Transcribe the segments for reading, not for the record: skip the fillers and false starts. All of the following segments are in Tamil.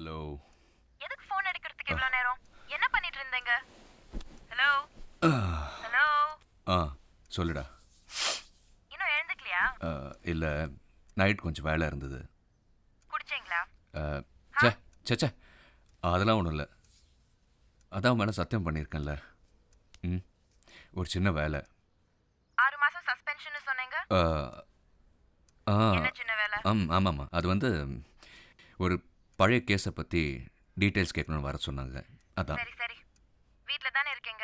ஹலோ. எதுக்கு ஃபோன் எடுக்கிறதுக்கு இவ்வளோ நேரம்? என்ன பண்ணிட்டு இருந்தீங்க? Hello hello. சொல்லுடா. இன்னும் எழுந்துக்கலையா? இல்லை, நைட் கொஞ்சம் வேலை இருந்தது. குடிச்சிங்களா? சே அதெல்லாம் ஒன்றும் இல்லை. அதான் மேலே சத்தியம் பண்ணியிருக்கேன்ல. ஒரு சின்ன வேலை. 6 மாசம் சஸ்பென்ஷன் சொன்னீங்க. என்ன சின்ன வேலை? ஆமாம்மா, அது வந்து ஒரு பழைய கேஸை பற்றி டீட்டெயில்ஸ் கேட்கணும்னு வர சொன்னாங்க. அதான். சரி சரி, வீட்டில் தானே இருக்கீங்க?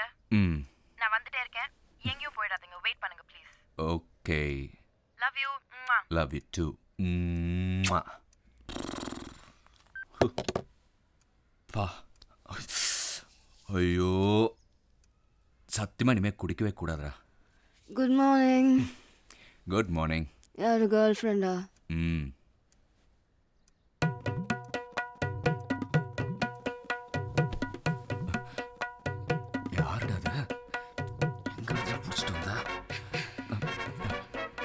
நான் வந்துட்டே இருக்கேன், எங்கேயும் போயிடாதீங்க. வெயிட் பண்ணுங்க please. Okay. Love you. Love you too. பா, ஐயோ, சத்தியமாக இனிமேல் குடிக்கவே கூடாதா. Good morning. Good morning. யாரு கேர்ள் ஃப்ரெண்டா? யாருடா அது? எங்க இடத்துல பிடிச்சிட்டு வந்தா?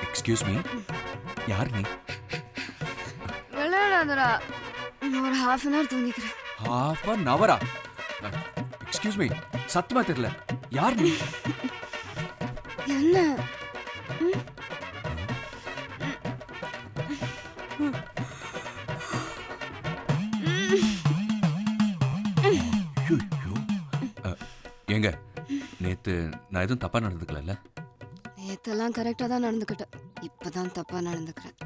எக்ஸ்கியூஸ் மீ, யார் நீ? விளையாடாதடா, ஒரு ஹாஃப் அன் ஹவர் தூங்கிக்கிறேன். ஹாஃப் அன் ஹவரா? எக்ஸ்கியூஸ் மீ, சத்தியமா தெரியல. யார் நீ? என்ன? ஏங்க, நேத்து நான் எதுவும் தப்பா நடந்துக்கல? நேத்தெல்லாம் கரெக்டா தான் நடந்துக்கிட்டேன், இப்பதான் தப்பா நடந்துக்கிறேன்.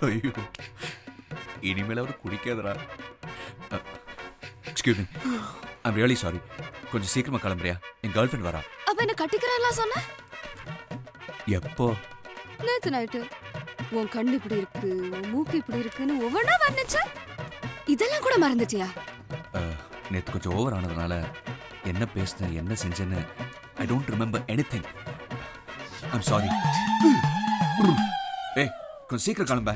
ஐயோ, இனிமேல் அவரு குடிக்காதரா. Excuse me, I'm really sorry. கொஞ்சம் சீக்கிரமா கிளம்புறியா? என் கேர்ள் ஃப்ரெண்ட் வரா. அப்ப என்ன கட்டிக்கிறேன்லாம் சொன்ன? எப்போ? நேத்து நைட்டு. உன் கண்ணு இப்படி இருக்கு, உன் மூக்கு இப்படி இருக்குன்னு ஒவ்வொன்றா வந்துச்சு. இதெல்லாம் கூட மறந்துட்டியா? நேத்து கொஞ்சம் ஓவர் ஆனதுனால என்ன பேசினேன், என்ன செஞ்சேன்னு I don't remember anything. I'm sorry. ஏய், கொஞ்சம் சீக்கிரம் கிளம்ப.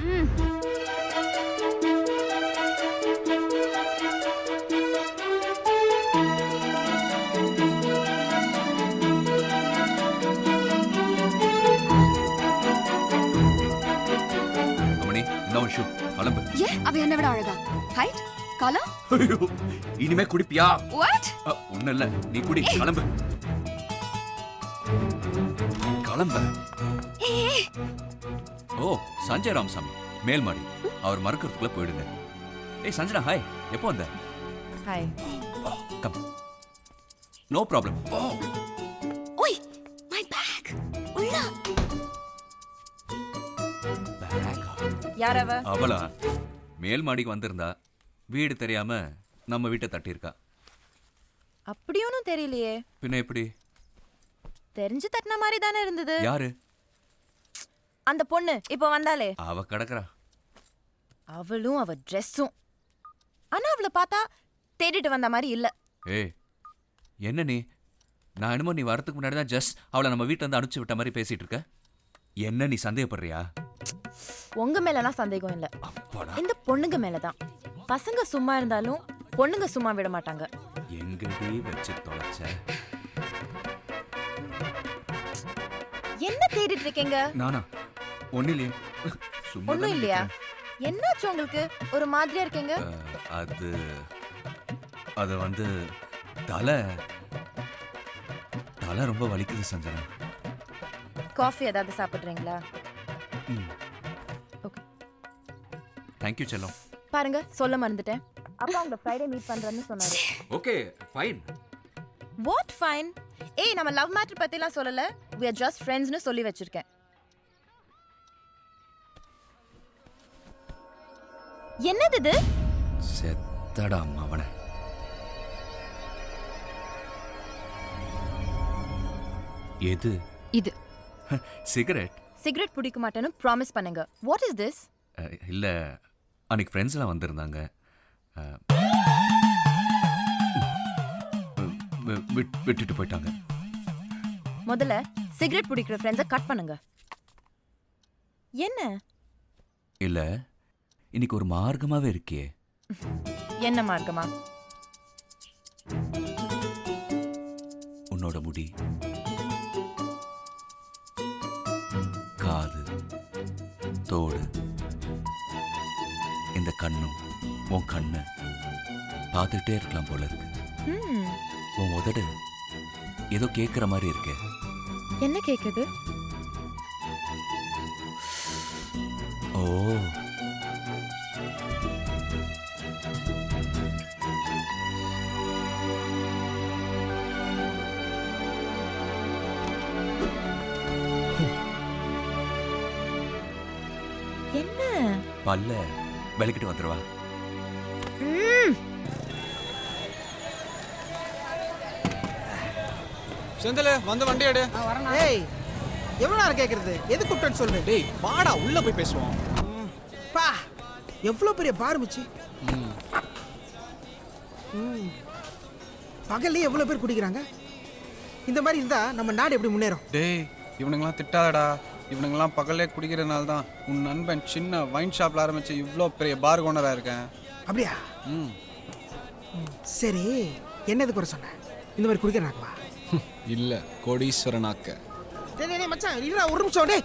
கிளம்பு. ஏ, அவ என்ன விட அழகா? Height, colour. ஐயோ, இனிமே குடிப்பியா? வாட்? ஒண்ணு இல்ல, நீ குடி. கிளம்பு கிளம்பு. ஓ, சஞ்சய் ராமசாமி, மேல் மாடி. அவர் மறக்கிறதுக்குள்ள போயிடுங்க. ஏய் சஞ்சனா, ஹாய். எப்போ வந்த? ஹாய். கம். No problem. ஓய், மை பேக். உள்ள. யார் அவ? அவளா? மேல் மாடிக்கு வந்திருந்தா, வீடு தெரியாம நம்ம வீட்டை தட்டியிருக்கா. அப்படி ஒன்றும் தெரியலையே. பின்ன எப்படி? தெரிஞ்சு தட்டின மாதிரி தானே இருந்தது. யாரு? அந்த பொண்ணு இப்போ வந்தாலே. அவ கிடக்குறா. அவளும் அவ ட்ரெஸ்ஸும். ஆனா அவளை பார்த்தா தேடிட்டு வந்த மாதிரி இல்ல. ஏய், என்ன நீ? நான் என்னமோ நீ வரதுக்கு முன்னாடி தான் ஜஸ்ட் அவளை நம்ம வீட்டுல இருந்து அனுப்பிச்சு விட்ட மாதிரி பேசிட்டு இருக்க. என்ன நீ சந்தேகப்படுறியா? உங்க மேலலாம் சந்தேகம் இல்ல, இந்த பொண்ணுங்க மேலதான். பசங்க சும்மா இருந்தாலும் பொண்ணுங்க சும்மா விட மாட்டாங்க. எங்கடி வச்சு தொலைச்ச? என்ன தேடிட்டு இருக்கீங்க? நானா? ஒண்ணு இல்லையே. ஒண்ணும் இல்லையா? என்னாச்சு உங்களுக்கு? ஒரு மாதிரியா இருக்கீங்க. அது வந்து தலை ரொம்ப வலிக்குது சஞ்சனா. காஃபி ஏதாவது சாப்பிடுறீங்களா? ஓகே, தேங்க் யூ செல்லம். பாருங்க, சொல்ல மறந்துட்டேன். அப்பா உங்களை ஃப்ரைடே மீட் பண்றேன்னு சொன்னாரு. Okay, fine. What fine? ஏய், நம்ம லவ் மேட்டர் பத்திலாம் சொல்லல. we are just friendsனு சொல்லி வச்சிருக்கேன். என்னது இது? செத்தடா அவனை. எது இது? சிகரெட். சிகரெட் பிடிக்க மாட்டேன்னு ப்ராமிஸ் பண்ணுங்க. What is this? இல்ல, அன்னைக்கு ஃப்ரெண்ட்ஸ் எல்லாம் வந்திருந்தாங்க. விட்டுட்டு போயிட்டாங்க. முதல்ல சிகரெட் பிடிக்கிற ஃப்ரெண்ட்ஸை கட் பண்ணுங்க. என்ன? இல்ல, இன்னைக்கு ஒரு மார்க்கமாவே இருக்கே. என்ன மார்க்கமா? உன்னோட முடி, காது, தோடு, இந்த கண்ணும் உன் கண்ணு பார்த்துக்கிட்டே இருக்கலாம் போல இருக்கு. ம், உன் உதடு ஏதோ கேட்குற மாதிரி இருக்கே. என்ன கேக்குது? ஓ, என்ன? பல்ல விளக்கிட்டு வந்துடுவா. ம், செந்தில் வந்து வண்டி எடு. ஏய் எவ்வளோ நேரம் கேட்கறது? எது கூப்பிட்டேன்னு சொல்லு. டேய் வாடா உள்ள போய் பேசுவோம். பா எவ்வளோ பெரிய பார் மச்சி. பகல்லே எவ்வளோ பேர் குடிக்கிறாங்க. இந்த மாதிரி இருந்தா நம்ம நாடு எப்படி முன்னேறும்? டேய் இவனுங்கெல்லாம் திட்டாதடா. இவனுங்கெல்லாம் பகல்லே குடிக்கிறதுனால தான் உன் நண்பன் சின்ன வைன் ஷாப்ல ஆரம்பிச்சு இவ்வளோ பெரிய பார் ஓனராக இருக்கேன். அப்படியா? ம் சரி, என்னது குறை சொன்ன? இந்த மாதிரி குடிக்கிறாங்கப்பா. இல்லை கோடீஸ்வரனாக்க. டேய் மச்சான் இல்லடா, ஒரு நிமிஷம். டேய்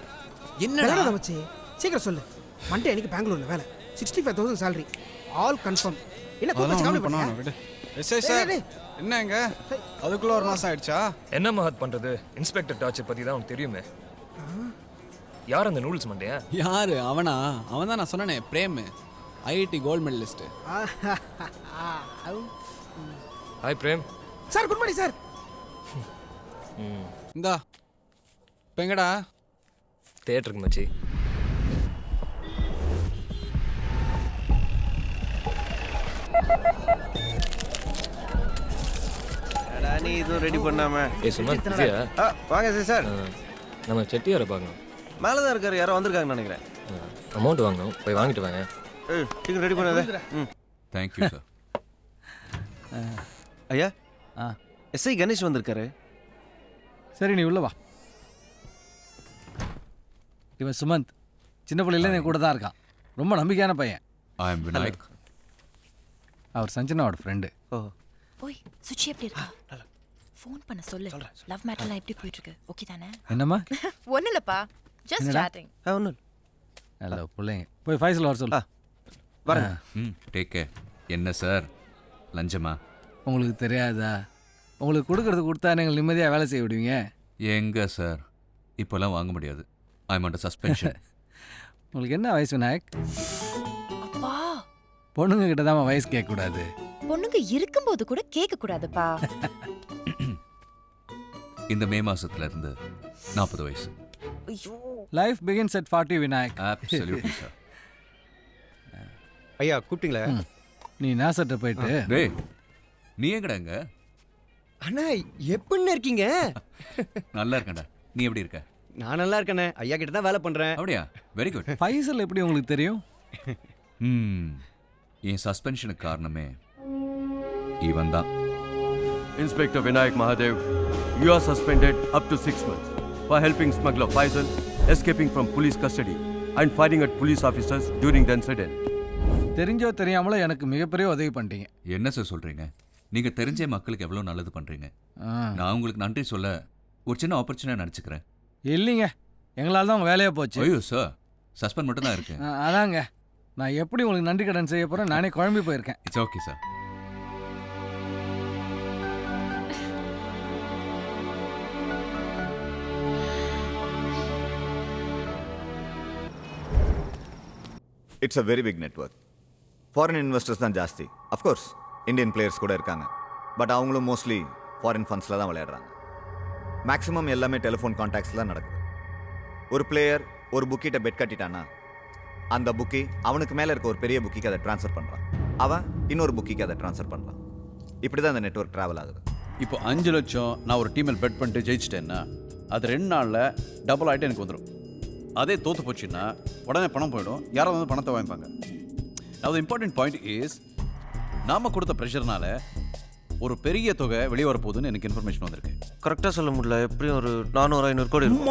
என்னடா மச்சி, சீக்கிரம் சொல்லு. மண்டே அன்னைக்கு பெங்களூர்ல வேலை, 65,000 salary, ஆல் கன்ஃபார்ம். என்ன கோபம் கவலை பண்ணா? விடு. எஸ்ஐ சார் என்னங்க அதுக்குள்ள ஒரு மாசம் ஆயிடுச்சா? என்ன மகத் பண்றது? இன்ஸ்பெக்டர் டார்ச்சர் பத்தி தான் உனக்கு தெரியுமே. யார் அந்த நூல்ஸ் மண்டையா? யாரு அவனா? அவன் தான் நான் சொன்னனே, Prem, IIT gold medalist. Hi Prem. Sir good morning sir. இந்தா இப்போ எங்கடா? தியேட்டருக்கு மச்சி. நீ இதுவும் ரெடி பண்ணாம ஏய் சுமந்த் பிஸியா? வாங்க சார். நம்ம செட்டியாரை பார்க்கணும். மேலே தான் இருக்காரு, யாரோ வந்திருக்காங்கன்னு நினைக்கிறேன். அமௌண்ட் வாங்கணும், போய் வாங்கிட்டு வாங்க. சீக்கிரம் ரெடி பண்ணாத. Thank you sir. ஐயா எஸ்ஐ கணேஷ் வந்திருக்காரு. சரி நீ உள்ள வா. இவன் சுமந்த் சின்ன பிள்ளையில என் கூட தான் இருக்கான். ரொம்ப நம்பிக்கையான பையன். I am Vinayak. அவர் சஞ்சனாவோட ஃப்ரெண்டு. ஓ ஓய் சுச்சி எப்படி இருக்கா? ஃபோன் பண்ண சொல்லு. லவ் மேட்டர்லாம் எப்படி போயிட்டு இருக்கு? ஓகே தானே? என்னம்மா? ஒண்ணு இல்லப்பா, ஜஸ்ட் சாட்டிங். ஒன்றும் நல்ல பிள்ளைங்க. போய் ஃபைசல் வர சொல்லு. வரேன். ம், டேக் கேர். என்ன சார் லஞ்சமா? உங்களுக்கு தெரியாதா? உங்களுக்கு கொடுக்கறது கொடுத்தா நீங்கள் நிம்மதியாக வேலை செய்ய விடுவீங்க. எங்க சார் இப்போல்லாம் வாங்க முடியாது. I am under suspension. உங்களுக்கு என்ன வயசு விநாயக்? அப்பா, பொண்ணுங்க கிட்ட தான் வயசு கேட்கக்கூடாது. பொண்ணுங்க இருக்கும்போது கூட கேட்க கூடாதுப்பா. இந்த மே மாசத்துல இருந்து 40 வயசு. ஐயோ, life begins at 40 Vinayak. Absolutely sir. ஐயா கூப்பிட்டீங்களா? நீ நாசட்ட போயிட்டு டேய் நீ எங்கடாங்க? அண்ணா எப்படின்னு இருக்கீங்க? நல்லா இருக்கேன்டா. நீ எப்படி இருக்க? நான் நல்லா இருக்கேண்ணே. ஐயா கிட்ட தான் வேலை பண்றேன். அப்படியா? Very good. ஃபைசல் எப்படி உங்களுக்கு தெரியும்? என் சஸ்பென்ஷனுக்கு காரணமே இவன் தான். Inspector Vinayak Mahadev, you are suspended up to 6 months for helping smuggler Faisal escaping from police custody and firing at police officers during the incident. தெரிஞ்சோ தெரியாமலோ எனக்கு மிகப்பெரிய உதவி பண்ணிட்டீங்க. என்ன சார் சொல்றீங்க? நீங்க தெரிஞ்ச மக்களுக்கு எவ்வளவு நல்லது பண்றீங்க. நான் உங்களுக்கு நன்றி சொல்ல ஒரு சின்ன ஆப்பர்ச்சுனிட்டி நினைச்சுக்கிறேன். இல்லைங்க, எங்களால் தான் உங்கள் வேலையாக போச்சு. ஐயோ சார், சஸ்பெண்ட் மட்டும் தான் இருக்கு. அதாங்க, நான் எப்படி உங்களுக்கு நன்றி கடன் செய்ய போகிறேன்? நானே குழம்பி போயிருக்கேன். It's okay sir. It's a very big network. Foreign investors தான் ஜாஸ்தி. அஃப்கோர்ஸ் இந்தியன் பிளேயர்ஸ் கூட இருக்காங்க. பட் அவங்களும் மோஸ்ட்லி ஃபாரின் ஃபண்ட்ஸில் தான் விளையாடுறாங்க. மேக்ஸிமம் எல்லாமே டெலிஃபோன் கான்டாக்ட்ஸில் தான் நடக்குது. ஒரு பிளேயர் ஒரு புக்கிட்ட பெட் கட்டிட்டானா அந்த புக்கி அவனுக்கு மேலே இருக்க ஒரு பெரிய புக்கிக்கு அதை ட்ரான்ஸ்ஃபர் பண்ணுறான். அவன் இன்னொரு புக்கிக்கு அதை ட்ரான்ஸ்ஃபர் பண்ணுறான். இப்படி தான் அந்த நெட்வொர்க் ட்ராவல் ஆகுது. இப்போ 5 லட்சம் நான் ஒரு டீமில் பெட் பண்ணிட்டு ஜெயிச்சிட்டேன்னா அது 2 நாளில் டபுள் ஆகிட்டு எனக்கு வந்துடும். அதே தோற்று போச்சுன்னா உடனே பணம் போயிடும். யாராவது வந்து பணத்தை வாங்கிப்பாங்க. அது இம்பார்ட்டன்ட் பாயிண்ட் இஸ் நாம் கொடுத்த ப்ரெஷர்னால ஒரு பெரிய தொகை வெளியே வரப்போகுதுன்னு எனக்கு இன்ஃபர்மேஷன் வந்திருக்கு. கரெக்டாக சொல்ல முடியல, எப்படியும் ஒரு 400-500 கோடி இருக்கும்.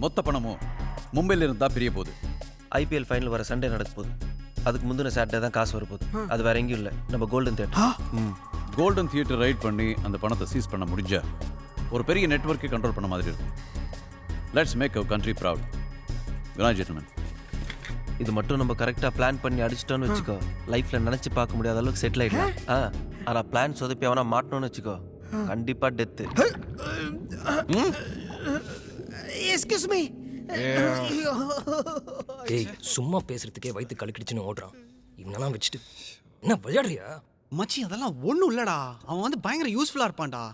மொத்த பணமும் மும்பையில் இருந்தால் பிரிய போகுது. ஐபிஎல் ஃபைனல் வர சண்டே நடக்க போகுது. அதுக்கு முந்தின சாட்டர்டே தான் காசு வரப்போகுது. அது வேற எங்கேயும் இல்லை, நம்ம golden theatre. Golden theatre right பண்ணி அந்த பணத்தை சீஸ் பண்ண முடிஞ்சா ஒரு பெரிய நெட்வொர்க்கை கண்ட்ரோல் பண்ண மாதிரி இருக்கும். Let's make our country proud. Good night gentleman. இது மட்டும் நம்ம கரெக்டாக பிளான் பண்ணி அடிச்சிட்டோன்னு வச்சுக்கோ லைஃப்பில் நினச்சி பார்க்க முடியாத அளவுக்கு செட்டில் ஆகிடலாம் ஆனால் பிளான் சொதப்பி அவனா மாட்டணும்னு வச்சுக்கோ கண்டிப்பாக டெத்து. Excuse me. ஏய் சும்மா பேசுறதுக்கே வயிற்று கலக்கிடுச்சுன்னு ஓடுறான். இவனெல்லாம் வச்சுட்டு என்ன விளையாடுறியா? மச்சி அதெல்லாம் ஒன்றும் இல்லடா. அவன் வந்து பயங்கர யூஸ்ஃபுல்லாக இருப்பான்டா.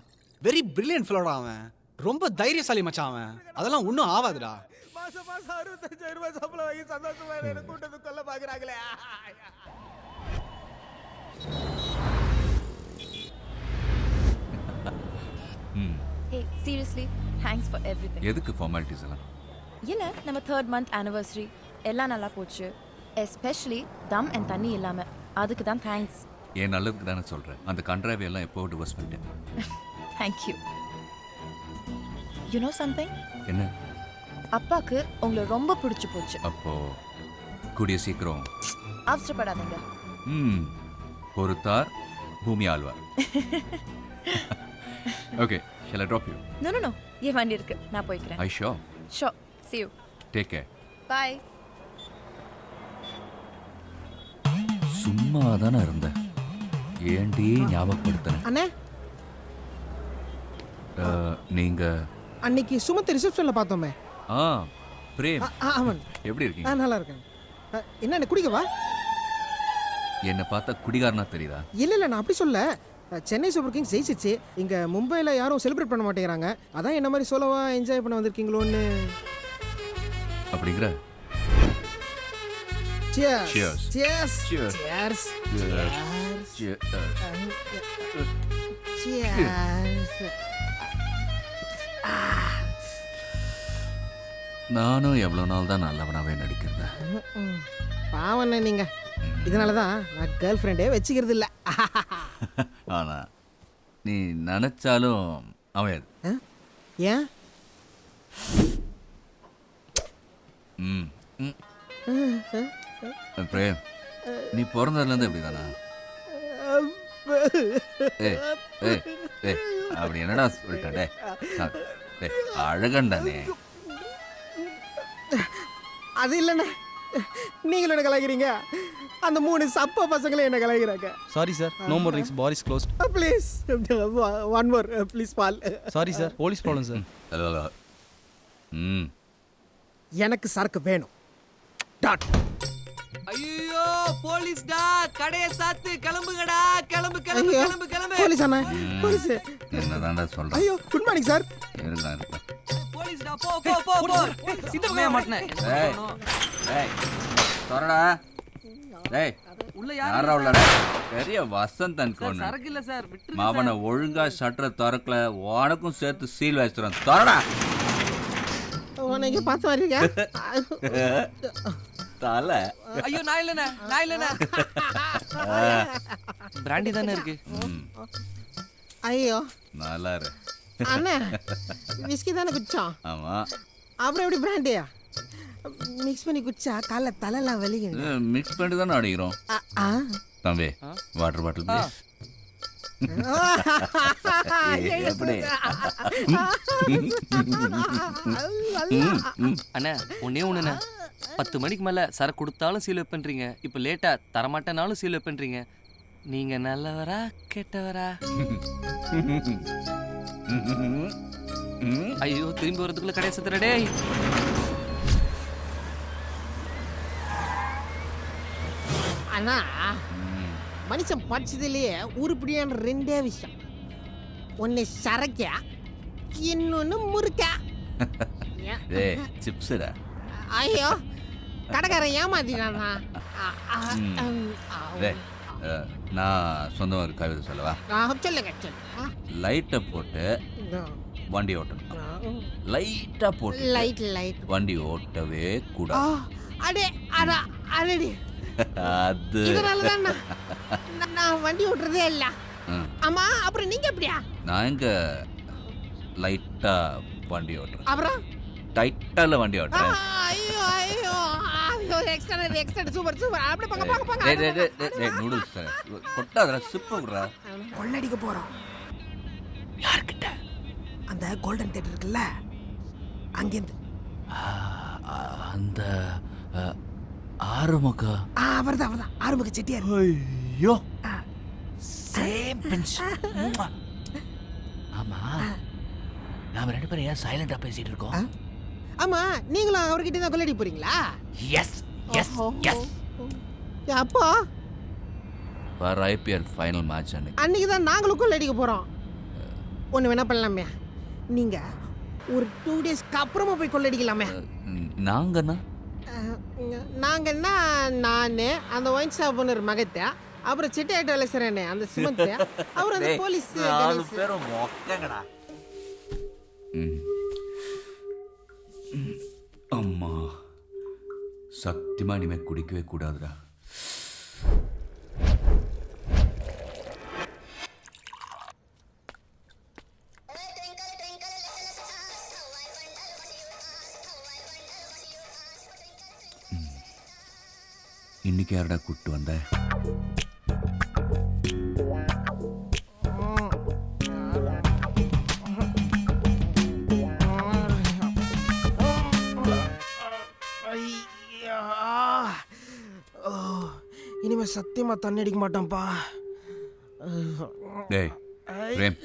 வெரி பிரில்லியன்ட் ஃபெலோடா அவன். ரொம்ப தைரியசாலி மச்சான் அவன். அதெல்லாம் ஒன்றும் ஆகாதுடா. மாசம் 65,000 ரூபாய் சம்பளம் வாங்கி சந்தோஷமா என்ன கூட்டத்து கொல்ல பாக்குறாங்களே. Hey, seriously, thanks for everything. எதுக்கு ஃபார்மாலிட்டிஸ் எல்லாம்? இல்ல நம்ம 3rd month anniversary எல்லாம் நல்லா போச்சு. எஸ்பெஷலி தம் அண்ட் தண்ணி இல்லாம. அதுக்கு தான் தேங்க்ஸ். ஏன் நல்லதுக்கு தானே சொல்கிறேன். அந்த கண்ட்ராவி எல்லாம் எப்போ டிவோர்ஸ் பண்ணிட்டேன். Thank you. You know something? என்ன? அப்பாக்கு உங்களை ரொம்ப பிடிச்சு போச்சு. அப்போ கூடிய சீக்கிரம் அவசரப்படாதீங்க. பொறுத்தார் பூமி ஆழ்வார். Okay, shall I drop you? No. ஏன் வண்டி இருக்கு, நான் போய்க்கிறேன். I sure? Sure. See you. Take care. Bye. சும்மா தானே இருந்தேன். ஏண்டி ஞாபகப்படுத்தினேன். அண்ணே நீங்க அன்னைக்கு சுமத்து ரிசப்ஷன்ல பார்த்தோமே. பிரேம் அவன் எப்படி இருக்கீங்க? நல்லா இருக்கேன். என்ன குடிக்கவா? என்னை பார்த்தா குடிகாரனா தெரியுதா? இல்ல நான் அப்படி சொல்ல. சென்னை சூப்பர் கிங்ஸ் ஜெயிச்சிச்சு. இங்க மும்பைல யாரும் செலிப்ரேட் பண்ண மாட்டேங்கிறாங்க. அதான் என்ன மாதிரி சோலோவா என்ஜாய் பண்ண வந்திருக்கீங்களோன்னு. அப்படிங்கிற? Cheers. Cheers. Cheers. Cheers. Cheers. Cheers. Cheers. நானும் எவ்வளோ நாள் தான் நல்லவனாவே நடிக்கிறது. பாவண்ணே நீங்க. இதனால தான் நான் கேர்ள் ஃப்ரெண்டே வச்சுக்கிறது இல்லை. ஆனா நீ நினைச்சாலும் அமையாது. ஏன்? பிரேம், நீ பிறந்ததுலேருந்து எப்படி தானா? அப்படி என்னடா சொல்லிட்டே? அழகண்டானே. அது இல்லைண்ணே, நீங்களும் என்ன கலாய்க்கிறீங்க. அந்த 3 சப்ப பசங்களே என்ன கலாய்க்கிறாங்க. Sorry sir, no more drinks, bar is closed. Please one more please பால். Sorry sir, police problem sir. எனக்கு சரக்கு வேணும். டாட். ஐயோ போலீஸ்டா, கடைய சாத்து, கிளம்புங்கடா, கிளம்பு. போலீஸ் அண்ணா, போலீஸ். என்னதான்டா சொல்றேன்? ஐயோ குட் மார்னிங் சார். இருக்கலாம். போலீஸ்டா, போ. இந்த பக்கம் மாட்டனே. ஏய் தரடா. ஏய் உள்ள யாரா உள்ள? பெரிய வசந்தன் கோன். சரக்கு இல்ல சார், விட்டுருங்க. மாவன ஒழுங்கா ஷட்டர் திறக்கல, உனக்கும் சேர்த்து சீல் வச்சிரேன். தரடா. உனக்கு பார்த்து வரீங்க. தல. ஐயோ நான் இல்லைண்ணே. பிராண்டி தானே இருக்கு. ஐயோ நல்லா இரு. அண்ணா விஸ்கி தானே குடிச்சோம். ஆமா. அப்புறம் எப்படி பிராண்டியா மிக்ஸ் பண்ணி குடிச்சா காலைல தலைலாம் வலிக்குது. மிக்ஸ் பண்ணி தானே அடிக்கிறோம். தம்பி வாட்டர் பாட்டில் ப்ளீஸ். எப்படி அண்ணா ஒன்னே ஒண்ணுண்ணே, 10 மணிக்கு மேல சரக்கு கொடுத்தாலும் சீல் வைப்பேன்றீங்க, இப்ப லேட்டா தரமாட்டேனாலும் சீல் வைப்பேன்றீங்க. நீங்க நல்லவரா கெட்டவரா? ஐயோ திரும்பி வரதுக்குள்ள கடையை சத்துறடே. அண்ணா மனுஷன் படிச்சதுலயே உருப்படியான 2 விஷயம். ஒன்னு சரக்கா, இன்னொன்னு முறுக்கா. ஏய் சிப்ஸ்டா. ஐயோ கடைக்காரன் ஏமாத்தினானா? நான் சொந்தம் ஒரு கவிதை சொல்லவா? சொல்லுங்க. லைட்டை போட்டு வண்டி ஓட்டணும். லைட்டா போட்டு லைட் வண்டி ஓட்டவே கூடாது. அடே அடடி. அது இதனாலதான் நான் வண்டி ஓட்டுறதே இல்ல. ஆமா அப்புறம் நீங்க எப்படியா? நான் எங்க லைட்டா வண்டி ஓட்டுறேன், அப்புறம் டைட்டால வண்டி ஓட்டுறேன். ஐயோ ஐயோ ஐயோ எக்ஸ்ட்ரா சூப்பர் அப்படியே பாங்க. டேய் நூடுல்ஸ் கொட்டாதடா, சிப்பு விடுறா. கொள்ளடிக்க போறோம். யார்கிட்ட? அந்த கோல்டன் தியேட்டர் இருக்குல்ல, அங்கேருந்து. அந்த ஆறுமுகா அவர்தான் ஆறுமுக செட்டியார். ஐயோ சேம் பெஞ்ச். ஆமா நாம ரெண்டு பேரும் ஏன் சைலண்டா பேசிட்டு இருக்கோம்? ஆமா நீங்களும் அவர்கிட்ட தான் கொள்ளடி போறீங்களா? Yes yes yes. அப்போ வர ஐபிஎல் ஃபைனல் மேட்ச் அன்னைக்கு தான் நாங்களும் கொள்ளடிக்க போறோம். ஒன்று வேணா பண்ணலாமே, நீங்க ஒரு 2 டேஸ்க்கு அப்புறமா போய் கொள்ளடிக்கலாமே. நாங்கன்னா நாங்கன்னா நான் அந்த ஒயின் ஷாப் ஓனர் மகத்தை, அப்புறம் செட்டியாட்ட வேலை செய்றேனே அந்த சுமந்த், அப்புறம் அந்த போலீஸ் கணேஷ். பேரும் மொக்கங்கடா. அம்மா சத்தியமா இனிமே குடிக்கவே கூடாதுடா. இன்னைக்கு யாரடா கூப்பிட்டு வந்த? இனிமே சத்தியமா தண்ணி அடிக்க மாட்டோம்ப்பா. டேய் பிரேம்,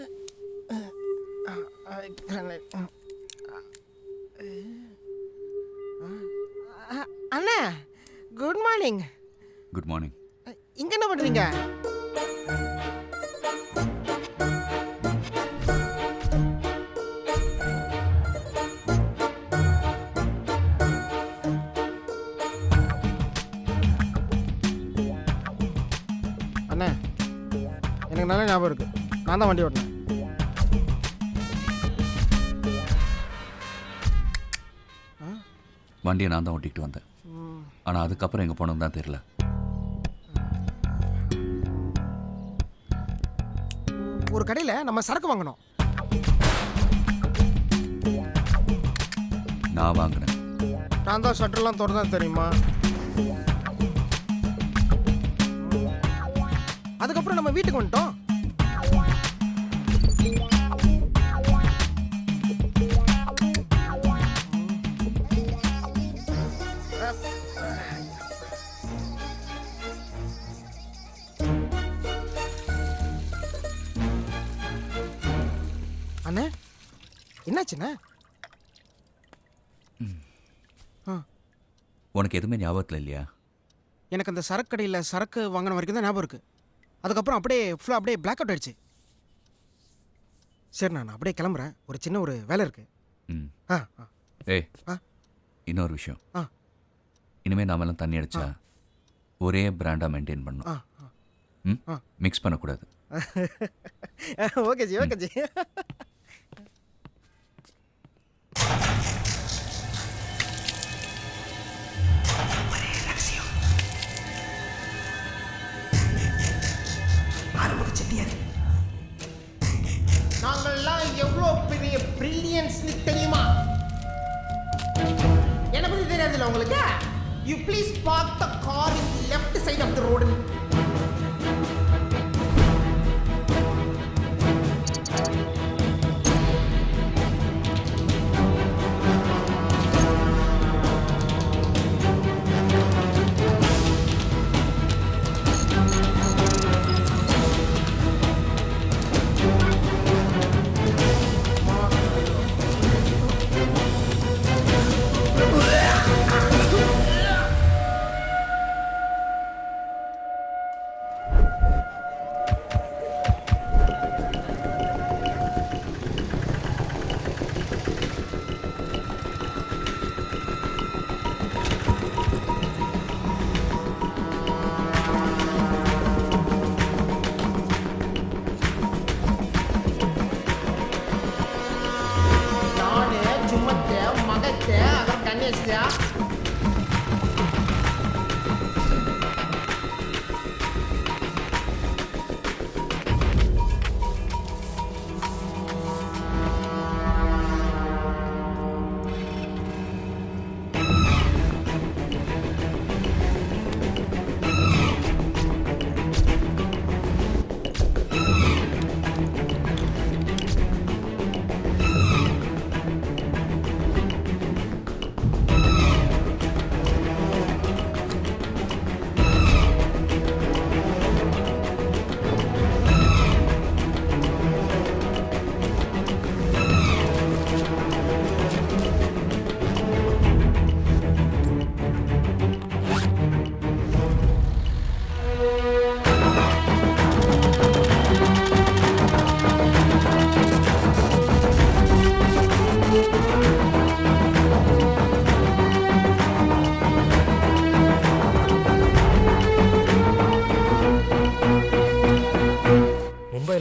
அண்ணா குட் மார்னிங். Good morning. இங்க என்ன பண்றீங்க? அண்ணா எனக்கு நல்ல ஞாபகம் இருக்கு, நான் தான் வண்டி ஓட்டினேன். வண்டியை நான் தான் ஓட்டிகிட்டு வந்தேன். ஆனால் அதுக்கப்புறம் எங்கே போனோம் தான் தெரியல. ஒரு கடையில் நம்ம சரக்கு வாங்கினோம். நான் வாங்கினேன். நான் தான் ஷட்டர்லாம் திறந்தேன் தெரியுமா. அதுக்கப்புறம் நம்ம வீட்டுக்கு வந்துட்டோம். அண்ணே என்னாச்சுண்ணே? உனக்கு எதுவுமே ஞாபகத்தில் இல்லையா? எனக்கு அந்த சரக்கு கடையில் சரக்கு வாங்கின வரைக்கும் தான் ஞாபகம் இருக்கு. அதுக்கப்புறம் அப்படியே ஃபுல்லாக அப்படியே பிளாக் அவுட் ஆயிடுச்சு. சரி நான் அப்படியே கிளம்புறேன், ஒரு சின்ன ஒரு வேலை இருக்கு. ம். ஆ ஏய் இன்னொரு விஷயம், ஆ இனிமேல் நாமெல்லாம் தண்ணி அடிச்சா ஒரே பிராண்டாக மெயின்டைன் பண்ணணும். ம், மிக்ஸ் பண்ணக்கூடாது. Okay ji okay ji. நாங்கள்லாம் எவ்வளோ பெரிய பிரில்லியன்ஸ்னு தெரியுமா? என்ன பத்தி தெரியாதுல்ல உங்களுக்கு? You please park the car in left side of the road.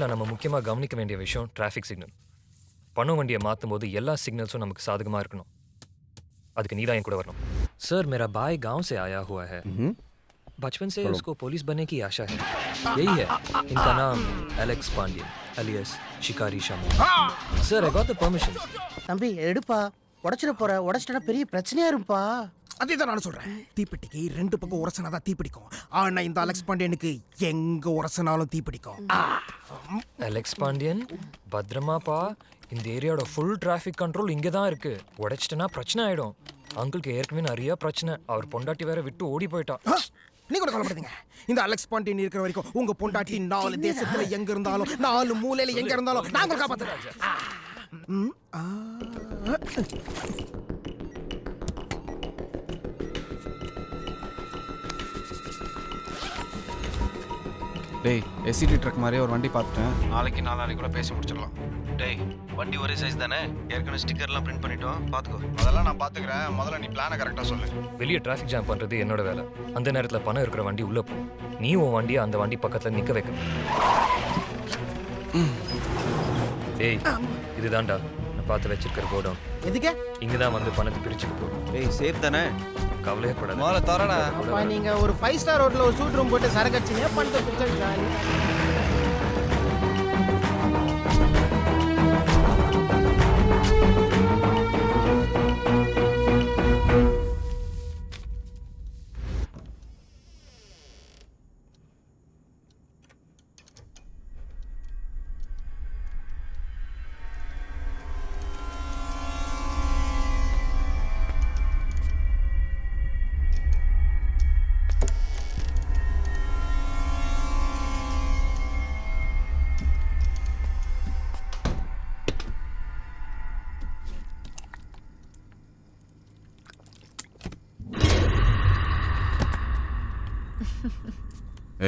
இந்தியாவில் நம்ம முக்கியமாக கவனிக்க வேண்டிய விஷயம் டிராஃபிக் சிக்னல். பணம் வண்டியை மாற்றும் போது எல்லா சிக்னல்ஸும் நமக்கு சாதகமாக இருக்கணும். அதுக்கு நீ தான் என் கூட வரணும். सर मेरा भाई गांव से आया हुआ है. बचपन से उसको पुलिस बनने की आशा है. यही है. इनका नाम एलेक्स पांड्यन alias शिकारी Shamu. Sir I got the permission. தம்பி எடுப்பா, உடைச்சிட போற, உடைச்சிட்டா பெரிய பிரச்சனையா இருப்பா. அதே தான் நான் சொல்றேன். தீப்பெட்டிக்கு ரெண்டு பக்கம் உரசனாதான் தீப்பிடிக்கும். ஆனா இந்த அலெக்ஸ் பாண்டியனுக்கு எங்க உரசனாலும் தீப்பிடிக்கும். அலெக்ஸ் பாண்டியன் பத்ரமாப்பா, இந்த ஏரியாவோட ஃபுல் டிராஃபிக் கண்ட்ரோல் இங்கே தான் இருக்கு. உடைச்சிட்டனா பிரச்சனை ஆயிடும். அங்கிளுக்கு ஏற்கனவே நிறைய பிரச்சனை. அவர் பொண்டாட்டி வேற விட்டு ஓடி போயிட்டா. நீ கூட கவலைப்படாதீங்க. இந்த அலெக்ஸ் பாண்டியன் இருக்கிற வரைக்கும் உங்க பொண்டாட்டி 4 தேசத்துல எங்க இருந்தாலும் 4 மூலையில எங்க இருந்தாலும் நாங்க காப்பாத்துறோம். டேய், எஸ்சிடி ட்ரக் மாதிரியே ஒரு வண்டி பார்த்துட்டேன். நாளைக்கு கூட பேசி முடிச்சிடலாம். டேய், வண்டி ஒரே சைஸ் தானே? ஏற்கனவே ஸ்டிக்கர்லாம் பிரிண்ட் பண்ணிட்டோம், பார்த்துக்கோ. அதெல்லாம் நான் பார்த்துக்கிறேன். முதல்ல நீ பிளானை கரெக்டாக சொல்லு. வெளியே டிராஃபிக் ஜாம் பண்ணுறது என்னோட வேலை. அந்த நேரத்தில் பணம் இருக்கிற வண்டி உள்ளே போ. நீ உன் வண்டியை அந்த வண்டி பக்கத்தில் நிற்க வைக்க. ஏய், இதுதான்டா நான் பார்த்து வச்சிருக்கிற கோடம். எதுக்கு? இங்கே தான் வந்து பணத்தை பிரிச்சுட்டு போ. டேய், சேஃப் தானே? கவலையே படாத. முதல்ல தரடா. அப்பா நீங்க ஒரு 5 ஸ்டார் ஹோட்டல்ல ஒரு சூட் ரூம் போட்டு சரக்கு அடிச்சீங்க, பணத்தை பிடிச்சா ஜாலி.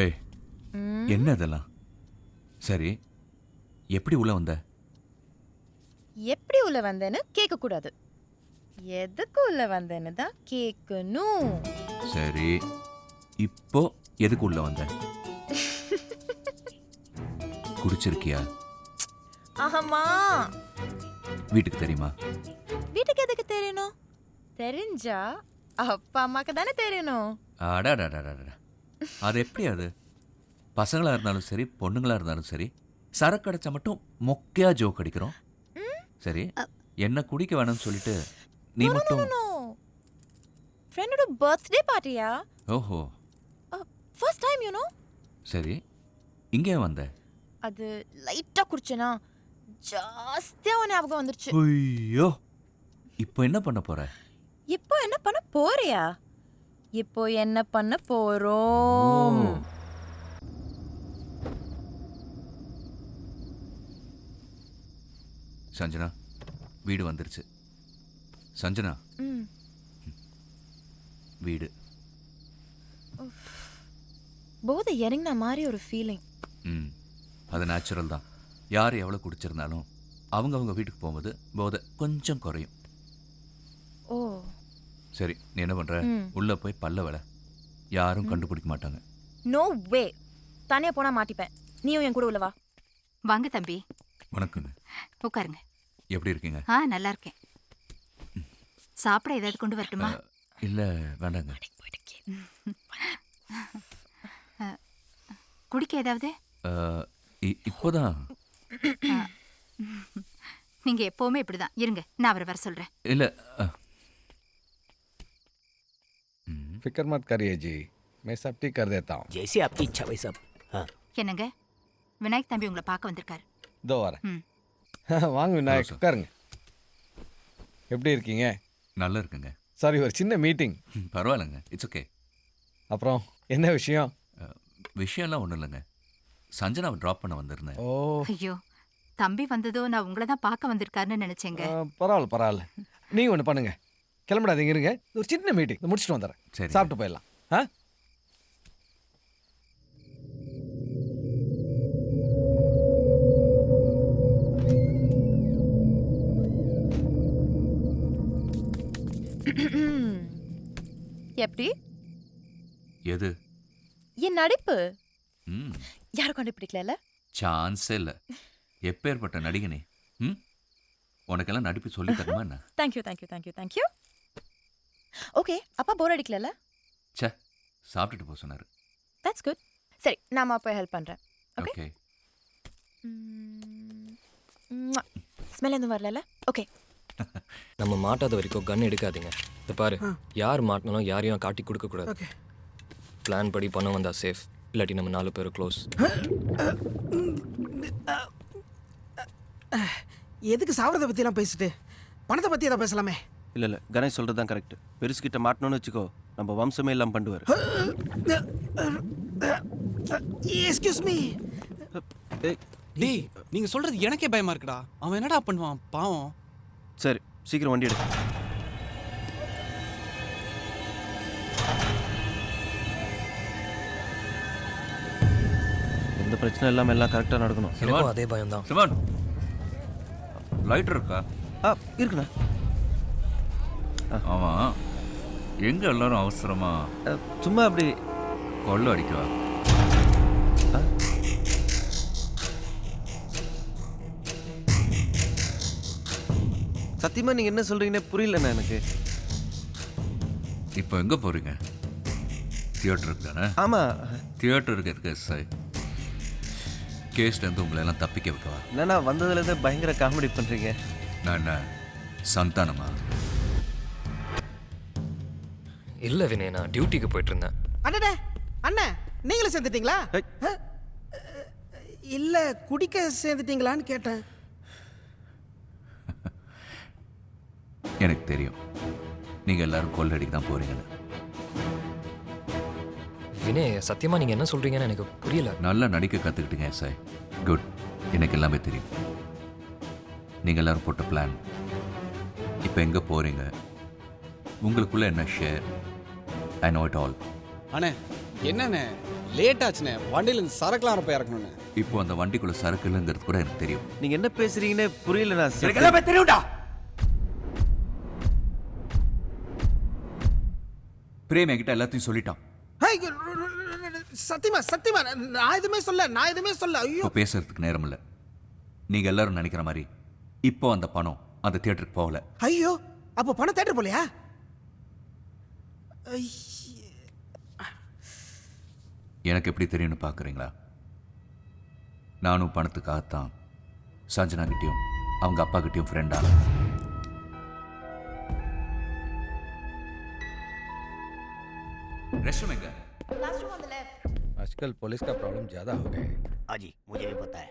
ஏய், என்ன இதெல்லாம்? சரி, எப்படி உள்ள வந்த? எப்படி உள்ள வந்தேன்னு கேட்க கூடாது, எதுக்கு உள்ள வந்தேன்னு தான் கேட்கணும். சரி, இப்போ எதுக்கு உள்ள வந்த? குடிச்சிருக்கியா? ஆமா. வீட்டுக்கு தெரியுமா? வீட்டுக்கு எதுக்கு தெரியணும்? தெரிஞ்சா அப்பா அம்மாக்கு தானே தெரியணும். அடாடாடாடா, அது எப்படி? அது பசங்களா இருந்தாலும் சரி பொண்ணுங்களா இருந்தாலும் சரி, சரக்கு அடைச்சா மட்டும் மொக்கையா ஜோக் அடிக்கிறோம். சரி, என்ன குடிக்க வேணும்னு சொல்லிட்டு நீ மட்டும். ஃப்ரெண்டோட பர்த்டே பார்ட்டியா? ஓஹோ, ஃபர்ஸ்ட் டைம் யூ நோ. சரி, இங்கே வந்த? அது லைட்டா குடிச்சேனா ஜாஸ்தியா ஞாபகம் வந்துருச்சு. ஐயோ, இப்போ என்ன பண்ண போற? இப்போ என்ன பண்ண போறியா? இப்போ என்ன பண்ண போறோம்? சஞ்சனா, வீடு வந்துருச்சு. சஞ்சனா, வீடு. போதை இறங்கின மாதிரி ஒரு ஃபீலிங். அது நேச்சுரல் தான். யார் எவ்வளோ குடிச்சிருந்தாலும் அவங்க வீட்டுக்கு போகும்போது போதை கொஞ்சம் குறையும். ஓ சரி, நீ என்ன பண்ற? உள்ள போய் பல்ல வேலை, யாரும் கண்டுபிடிக்க மாட்டாங்க. நோ வே, தனியா போனா மாட்டிப்பேன். நீயும் என் கூட உள்ள வா. வாங்க தம்பி. வணக்கங்க. உட்காருங்க. எப்படி இருக்கீங்க? நல்லா இருக்கேன். சாப்பிட ஏதாவது கொண்டு வரட்டுமா? இல்ல வேண்டாங்க. குடிக்க ஏதாவது? இப்போதான். நீங்க எப்பவுமே இப்படிதான் இருங்க, நான் அவரை வர சொல்றேன். இல்ல, फिक्र मत करिए जी, मैं सब ठीक कर देता हूँ. जैसे आपकी इच्छा वही सब. என்னங்க, விநாயக் தம்பி உங்களை பார்க்க வந்திருக்காரு. दो बार. வாங்க விநாயக், உட்காருங்க. எப்படி இருக்கீங்க? நல்லா இருக்குங்க. சாரி, ஒரு சின்ன மீட்டிங். பரவாயில்லைங்க, இட்ஸ் ஓகே. அப்புறம் என்ன விஷயம்? விஷயம்லாம் ஒன்றும் இல்லைங்க. சஞ்சனாவை ட்ராப் பண்ண வந்திருந்தேன். ஓ ஐயோ, தம்பி வந்ததோ நான் உங்களை தான் பார்க்க வந்திருக்காருன்னு நினைச்சேங்க. பரவாயில்ல. நீங்கள் ஒன்று பண்ணுங்க, கிளம்பிடாதீங்க, இருங்க. ஒரு சின்ன மீட்டிங் முடிச்சுட்டு வந்துடுறேன். சரி, சாப்பிட்டு போயிடலாம். எப்படி? எது? என் நடிப்பு ம், யாரும் கண்டுபிடிக்கல. சான்ஸே இல்லை. எப்பேற்பட்ட நடிகனே. ம், உனக்கெல்லாம் நடிப்பு சொல்லி தரணுமா என்ன? Thank you thank you thank you thank you. Okay, அப்பா போர் அடிக்கலல்ல? ச்சே, சாப்பிட்டுட்டு போக சொன்னார். That's good. சரி, நாம அப்போ ஹெல்ப் பண்ணுறேன். ஓகே. ஓகே. ஸ்மெல் எதுவும் வரல? ஓகே. நம்ம மாட்டாத வரைக்கும் கன் எடுக்காதீங்க. இதை பாரு, யார் மாட்டினாலும் யாரையும் காட்டி கொடுக்கக்கூடாது. ஓகே. பிளான் படி பண்ண வந்தா சேஃப், இல்லாட்டி நம்ம 4 பேரும் க்ளோஸ். எதுக்கு சாவரத்தை பற்றிலாம் பேசிட்டு பணத்தை பற்றி எதாவது பேசலாமே? இல்லை இல்லை, கணேஷ் சொல்கிறது தான் கரெக்ட். பெருசுக்கிட்ட மாட்டணும்னு வச்சுக்கோ, நம்ம வம்சமே எல்லாம் பண்ணுவார். Excuse me. டேய், நீங்க சொல்றது எனக்கே பயமா இருக்குடா. அவன் என்னடா பண்ணுவான் பாவம். சரி, சீக்கிரம் வண்டி எடு. எந்த பிரச்சனை இல்லாமல் எல்லாம் கரெக்டாக நடக்கணும். எனக்கும் அதே பயம்தான். சிவன், லைட்டர் இருக்கா? இருக்குண்ணா. ஆமாம், எங்கே எல்லாரும் அவசரமா சும்மா அப்படி கொள்ள அடிக்கவா? சத்தியமாக நீங்கள் என்ன சொல்கிறீங்கன்னே புரியலண்ணா எனக்கு. இப்போ எங்கே போகிறீங்க? தியேட்டருக்கு தானே? ஆமாம். தியேட்டருக்கு இருக்கு சார். கேஸ்லேருந்து உங்களை எல்லாம் தப்பிக்க வைக்கவா? என்னண்ணா வந்ததுலேருந்து பயங்கர காமெடி பண்ணுறீங்க. நான் என்ன சந்தானமா? இல்லை வினய், நான் டியூட்டிக்கு போயிட்டு இருந்தேன். அண்ணே அண்ணே, நீங்களும் சேர்ந்துட்டீங்களா? இல்லை, குடிக்க சேர்ந்துட்டீங்களான்னு கேட்டேன். எனக்கு தெரியும் நீங்கள் எல்லாரும் கொள்ளடிக்கு தான் போகிறீங்கன்னு. வினய், சத்தியமாக நீங்கள் என்ன சொல்கிறீங்கன்னு எனக்கு புரியல. நல்லா நடிக்க கற்றுக்கிட்டீங்க சார். குட். எனக்கு எல்லாமே தெரியும். நீங்கள் எல்லாரும் போட்ட பிளான், இப்போ எங்கே போகிறீங்க, உங்களுக்குள்ள என்ன share, I know it all. அண்ணே என்னண்ணே லேட் ஆச்சுண்ணே, வண்டியில் சரக்குலாம் போய் இறக்கணுண்ணே. இப்போ அந்த வண்டிக்குள்ள சரக்கு இல்லைங்கிறது கூட எனக்கு தெரியும். நீங்கள் என்ன பேசுகிறீங்கன்னே புரியலண்ணா. எனக்கு எல்லாமே தெரியும்டா. பிரேம் என்கிட்ட எல்லாத்தையும் சொல்லிட்டான். சத்தியமா சத்தியமா நான் எதுவுமே சொல்ல. ஐயோ, இப்போ பேசுறதுக்கு நேரம் இல்லை. நீங்கள் எல்லாரும் நினைக்கிற மாதிரி இப்போ அந்த பணம் அந்த தியேட்டருக்கு போகல. ஐயோ, அப்போ பணம் தேட்டர் போலையா? எனக்கு எப்படி தெரியும்னு பார்க்குறீங்களா? நானும் பணத்துக்காகத்தான் சஞ்சனா கிட்டேயும் அவங்க அப்பா கிட்டேயும் ஃப்ரெண்டா. रेस्टरूम है क्या? Last room on the left. आजकल पुलिस का प्रॉब्लम ज़्यादा हो गया है. हाँ जी, मुझे भी पता है.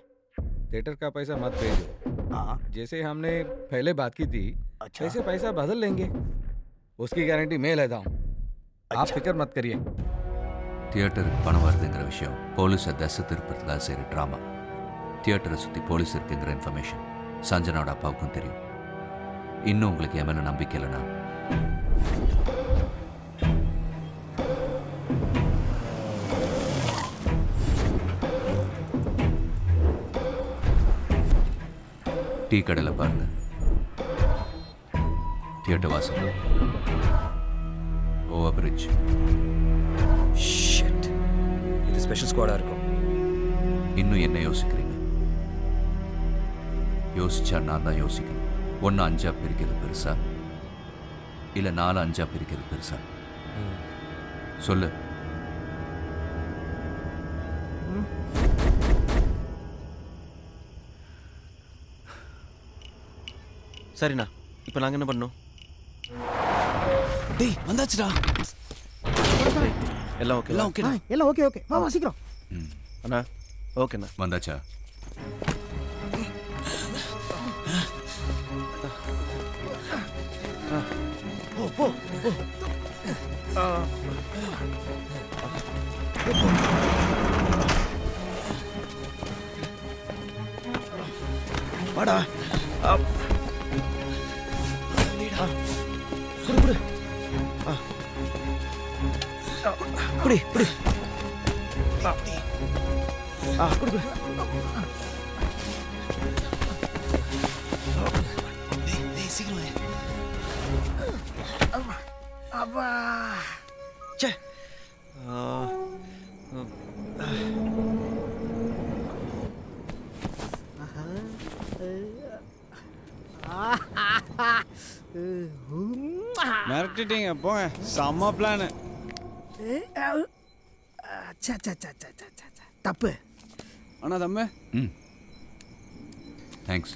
थिएटर का पैसा मत भेजो. हाँ. जैसे हमने पहले बात की थी, अच्छा. वैसे पैसा बदल लेंगे. उसकी गारंटी मैं लेता हूँ. आप फिक्र मत करिए. தியேட்டருக்கு பணம் வருதுங்கிற விஷயம் போலீஸை தசை திருப்பறதுக்காக செய்கிற ட்ராமா. தியேட்டரை சுற்றி போலீஸ் இருக்குங்கிற இன்ஃபர்மேஷன் சஞ்சனாவோட அப்பாவுக்கும் தெரியும். இன்னும் உங்களுக்கு என் மேலே நம்பிக்கை இல்லைன்னா டீ கடையில் பாருங்க, தியேட்டர் வாசல், ஓவர் பிரிட்ஜ். ஷிட், இது ஸ்பெஷல் ஸ்குவாடாக இருக்கும். இன்னும் என்ன யோசிக்கிறீங்க? யோசிச்சா நான் தான் யோசிக்கணும். 1 5 பிரிக்கிறது பெருசா, இல்லை 4 5 பிரிக்கிறது பெருசா? சொல்லு. சரிண்ணா, இப்போ நாங்கள் என்ன பண்ணோம்? டேய் வந்தாச்சுடா. எல்லாம் ஓகே. எல்லாம் ஓகேடா. எல்லாம் ஓகே ஓகே. வா சீக்கிரம். அண்ணா ஓகேண்ணா. வந்தாச்சா? போ. வாடா. குடி. குடி. டேய் சீக்கிரம். அப்பா. ச்சே. மிரட்டிட்டீங்க போங்க செம்ம பிளானு. தப்பு. அண்ணா தம்மு. தேங்க்ஸ்.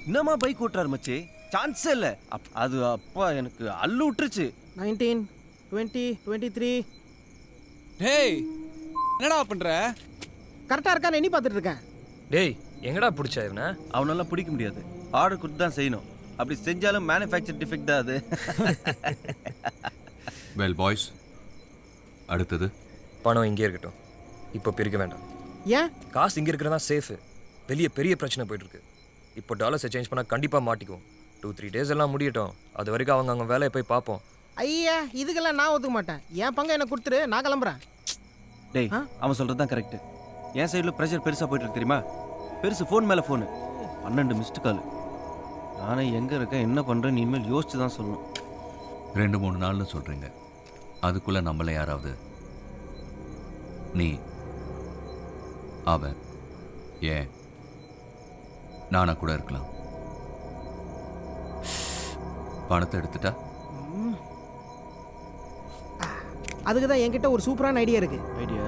என்னம்மா பைக் ஓட்டுறாரு மச்சி? சான்ஸே இல்லை. அது அப்பா எனக்கு அல்லு விட்டுருச்சு. 19, 20, 23. டேய் என்னடா பண்ற? கரெக்டாக இருக்கான்னு எண்ணி பார்த்துட்டு இருக்கேன். டேய் எங்கடா பிடிச்சா இவனை? அவனெல்லாம் பிடிக்க முடியாது. ஆர்டர் கொடுத்து தான் செய்யணும். அப்படி செஞ்சாலும் மேனுஃபேக்சர் டிஃபெக்ட் தான் அது. வெல் பாய்ஸ், அடுத்தது பணம் இங்கே இருக்கட்டும், இப்போ பிரிக்க வேண்டாம். ஏன்? காசு இங்கே இருக்கிறதா சேஃபு. வெளியே பெரிய பிரச்சனை போயிட்டு இருக்கு. இப்போ டாலர்ஸை சேஞ்ச் பண்ணால் கண்டிப்பாக மாட்டிக்குவோம். 2-3 days எல்லாம் முடியட்டும். அது வரைக்கும் அவங்க வேலையை போய் பார்ப்போம். ஐயா இதுக்கெல்லாம் நான் ஒத்துக்க மாட்டேன். என் பங்கை எனக்கு கொடுத்துரு, நான் கிளம்புறேன். டேய் அவன் சொல்கிறது தான் கரெக்டு. என் சைடில் ப்ரெஷர் பெருசாக போயிட்டு இருக்கு தெரியுமா? பெருசு ஃபோன் மேலே ஃபோனு, 12 மிஸ்டு கால். நானே எங்கே இருக்கேன் என்ன பண்ணுறேன்னு இனிமேல் யோசிச்சு தான் சொல்லணும். 2-3 நாள்னு சொல்கிறீங்க, அதுக்குள்ளே நம்மள யாராவது, நீ, அவன், ஏன் நானா கூட இருக்கலாம், பணத்தை எடுத்துட்டா? அதுக்கு தான் என்கிட்ட ஒரு சூப்பரான ஐடியா இருக்கு. ஐடியா?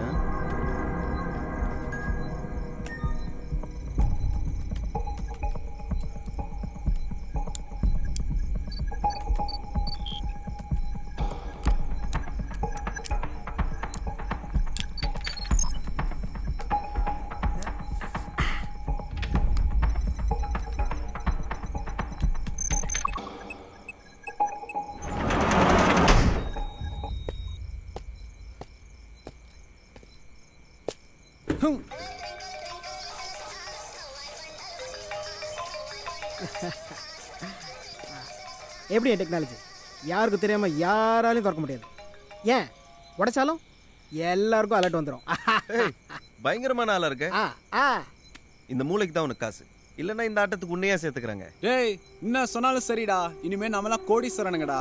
எப்படி டெக்னாலஜி யாருக்கும் தெரியாம யாராலையும் திறக்க முடியாது. ஏன் உடைச்சாலும் எல்லாருக்கும் அலர்ட் வந்துடும். பயங்கரமான ஆளா இருக்க. ஆ இந்த மூளைக்கு தான் உனக்கு காசு இல்லைன்னா இந்த ஆட்டத்துக்கு உன்னையா சேர்த்துக்கிறாங்க. டேய் என்ன சொன்னாலும் சரிடா, இனிமே நம்மலாம் கோடீஸ்வரனுங்கடா.